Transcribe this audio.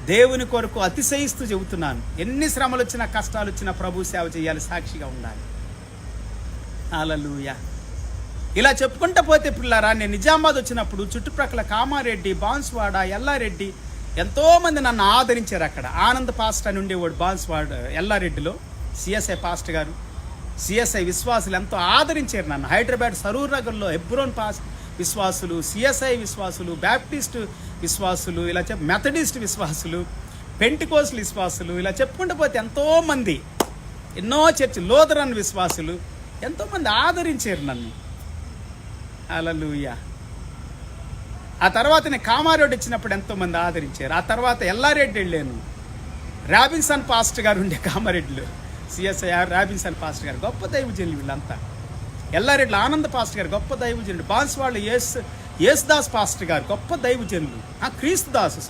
దేవుని కొరకు అతిశయిస్తూ చెబుతున్నాను. ఎన్ని శ్రమలు వచ్చినా, కష్టాలు వచ్చినా ప్రభు సేవ చేయాలి, సాక్షిగా ఉండాలి. హల్లెలూయా. ఇలా చెప్పుకుంటా పోతే పిల్లారా, నేను నిజామాబాద్ వచ్చినప్పుడు చుట్టుప్రక్కల కామారెడ్డి, బాన్స్వాడ, ఎల్లారెడ్డి ఎంతోమంది నన్ను ఆదరించారు. అక్కడ ఆనంద్ పాస్టర్ అని ఉండేవాడు బాన్స్వాడ ఎల్లారెడ్డిలో, సిఎస్ఐ పాస్టర్ గారు. సిఎస్ఐ విశ్వాసులు ఎంతో ఆదరించారు నన్ను. హైదరాబాద్ సరూర్ నగర్లో హెబ్రోన్ విశ్వాసులు, సిఎస్ఐ విశ్వాసులు, బ్యాప్టిస్ట్ విశ్వాసులు, ఇలా మెథడిస్ట్ విశ్వాసులు, పెంటికోస్టల్ విశ్వాసులు, ఇలా చెప్పుకుంటూ పోతే ఎంతోమంది, ఎన్నో చర్చి, లోదరన్ విశ్వాసులు ఎంతోమంది ఆదరించారు నన్ను. హల్లెలూయా. ఆ తర్వాత నేను కామారెడ్డి వచ్చినప్పుడు ఎంతోమంది ఆదరించారు. ఆ తర్వాత ఎల్లారెడ్డి వెళ్ళాను. రాబిన్సన్ పాస్టర్ గారు ఉండే కామారెడ్డిలో, సిఎస్ఐ రాబిన్సన్ పాస్టర్ గారు గొప్ప దైవజనులు వీళ్ళంతా. ఎల్లారెడ్డిలో ఆనంద్ పాస్టర్ గారు గొప్ప దైవజనుడు. బాన్స్వాడలో యేసుదాస్ పాస్టర్ గారు గొప్ప దైవజనులు. క్రీస్తుదాసు